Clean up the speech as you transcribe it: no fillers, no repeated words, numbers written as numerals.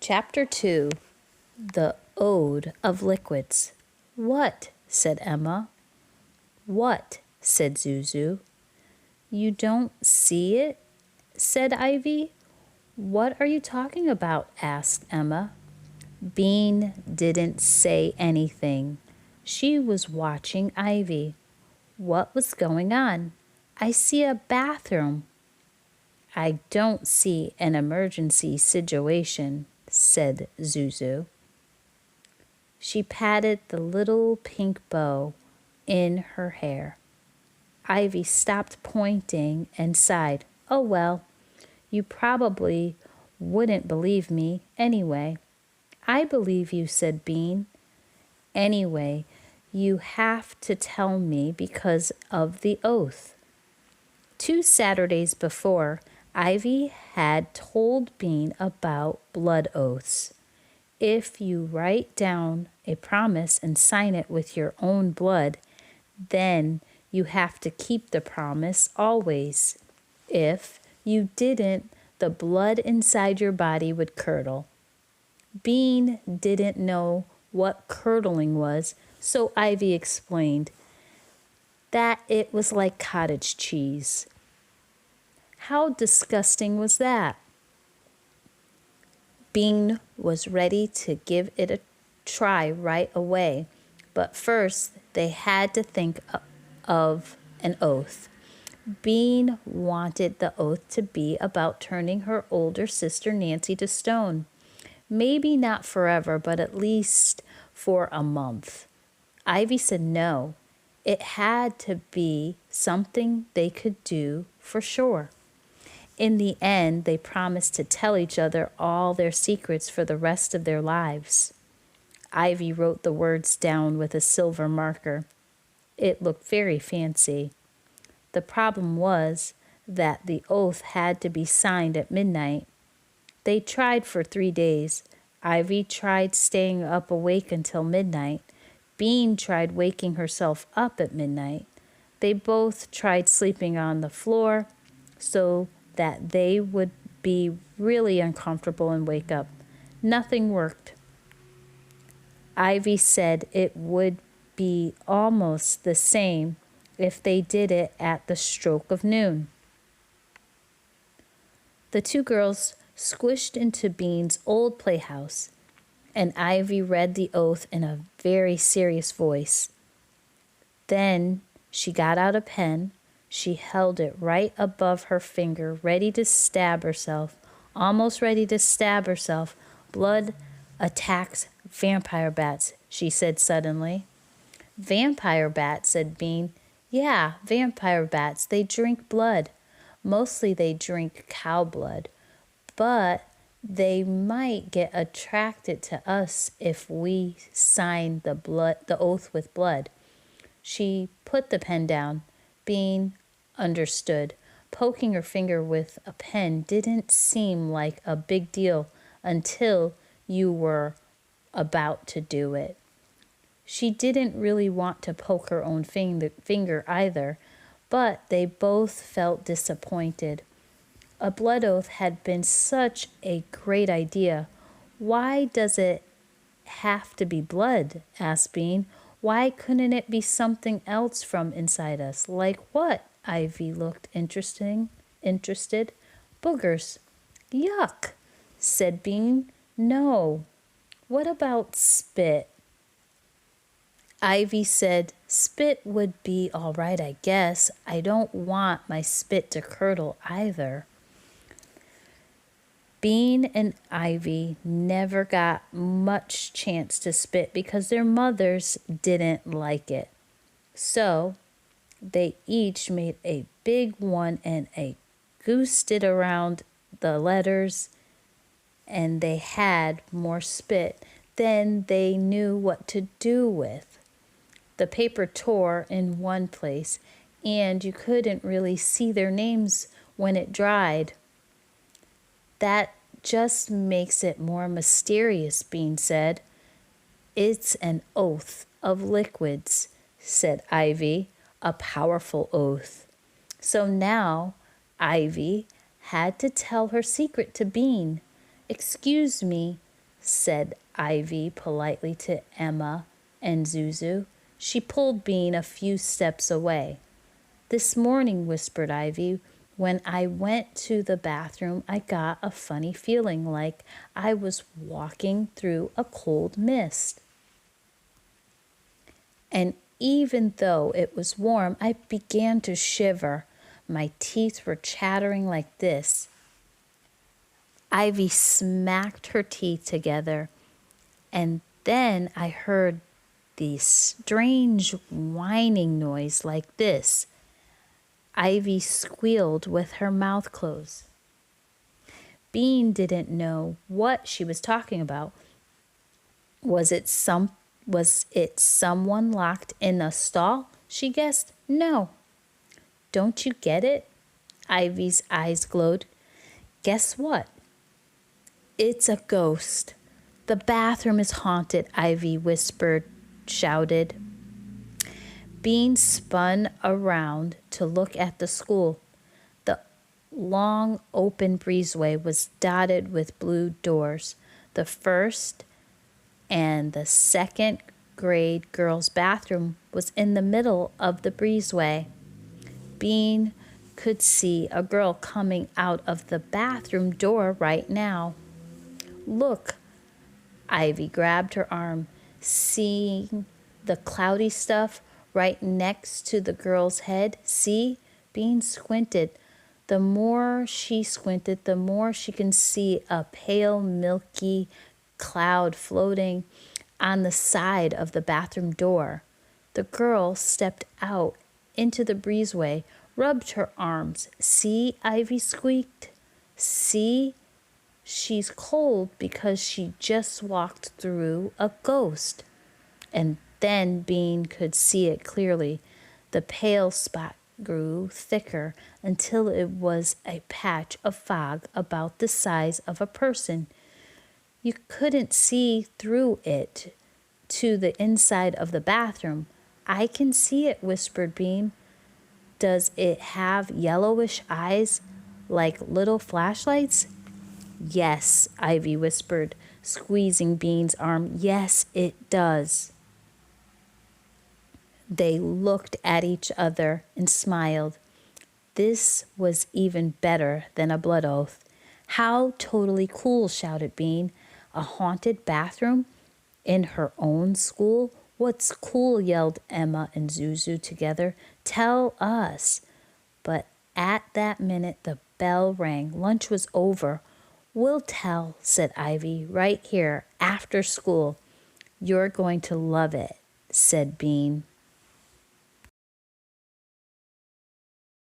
Chapter 2, The Ode of Liquids. "What?" said Emma. "What?" said Zuzu. "You don't see it?" said Ivy. "What are you talking about?" asked Emma. Bean didn't say anything. She was watching Ivy. What was going on? "I see a bathroom." "I don't see an emergency situation," said Zuzu. She patted the little pink bow in her hair. Ivy stopped pointing and sighed. "Oh well, you probably wouldn't believe me anyway." "I believe you," said Bean. "Anyway, you have to tell me because of the oath." 2 Saturdays before, Ivy had told Bean about blood oaths. If you write down a promise and sign it with your own blood, then you have to keep the promise always. If you didn't, the blood inside your body would curdle. Bean didn't know what curdling was, so Ivy explained that it was like cottage cheese. How disgusting was that? Bean was ready to give it a try right away, but first they had to think of an oath. Bean wanted the oath to be about turning her older sister Nancy to stone. Maybe not forever, but at least for a month. Ivy said no. It had to be something they could do for sure. In the end, they promised to tell each other all their secrets for the rest of their lives. Ivy wrote the words down with a silver marker. It looked very fancy. The problem was that the oath had to be signed at midnight. They tried for 3 days. Ivy tried staying up awake until midnight. Bean tried waking herself up at midnight. They both tried sleeping on the floor so that they would be really uncomfortable and wake up. Nothing worked. Ivy said it would be almost the same if they did it at the stroke of noon. The 2 girls squished into Bean's old playhouse, and Ivy read the oath in a very serious voice. Then she got out a pen. She held it right above her finger, ready to stab herself, almost ready to stab herself. "Blood attacks vampire bats," she said suddenly. "Vampire bats," said Bean. "Yeah, vampire bats. They drink blood. Mostly they drink cow blood. But they might get attracted to us if we sign the oath with blood." She put the pen down. Bean understood. Poking her finger with a pen didn't seem like a big deal until you were about to do it. She didn't really want to poke her own finger either, but they both felt disappointed. A blood oath had been such a great idea. "Why does it have to be blood?" asked Bean. "Why couldn't it be something else from inside us?" "Like what?" Ivy looked interested. "Boogers." "Yuck," said Bean. "No." "What about spit?" Ivy said, "Spit would be all right, I guess. I don't want my spit to curdle either." Bean and Ivy never got much chance to spit because their mothers didn't like it. So they each made a big one and goosed it around the letters, and they had more spit than they knew what to do with. The paper tore in one place, and you couldn't really see their names when it dried. "That just makes it more mysterious," Bean said. "It's an oath of liquids," said Ivy, "a powerful oath." So now Ivy had to tell her secret to Bean. "Excuse me," said Ivy politely to Emma and Zuzu. She pulled Bean a few steps away. "This morning," whispered Ivy, "when I went to the bathroom, I got a funny feeling like I was walking through a cold mist. And even though it was warm, I began to shiver. My teeth were chattering like this." Ivy smacked her teeth together, and then I heard the strange whining noise like this. Ivy squealed with her mouth closed. Bean didn't know what she was talking about. Was it someone locked in a stall? She guessed. No. "Don't you get it?" Ivy's eyes glowed. "Guess what?" "It's a ghost. The bathroom is haunted," Ivy shouted. Bean spun around to look at the school. The long open breezeway was dotted with blue doors. The first and the second grade girls' bathroom was in the middle of the breezeway. Bean could see a girl coming out of the bathroom door right now. "Look!" Ivy grabbed her arm, seeing the cloudy stuff right next to the girl's head. "See?" Bean squinted. The more she squinted, the more she could see a pale, milky cloud floating on the side of the bathroom door. The girl stepped out into the breezeway, rubbed her arms. "See?" Ivy squeaked. "See? She's cold because she just walked through a ghost." And then Bean could see it clearly. The pale spot grew thicker until it was a patch of fog about the size of a person. You couldn't see through it to the inside of the bathroom. "I can see it," whispered Bean. "Does it have yellowish eyes like little flashlights?" "Yes," Ivy whispered, squeezing Bean's arm. "Yes, it does." They looked at each other and smiled. This was even better than a blood oath. "How totally cool," shouted Bean. "A haunted bathroom in her own school?" "What's cool?" yelled Emma and Zuzu together. "Tell us." But at that minute the bell rang. Lunch was over. "We'll tell," said Ivy, "right here after school." "You're going to love it," said Bean.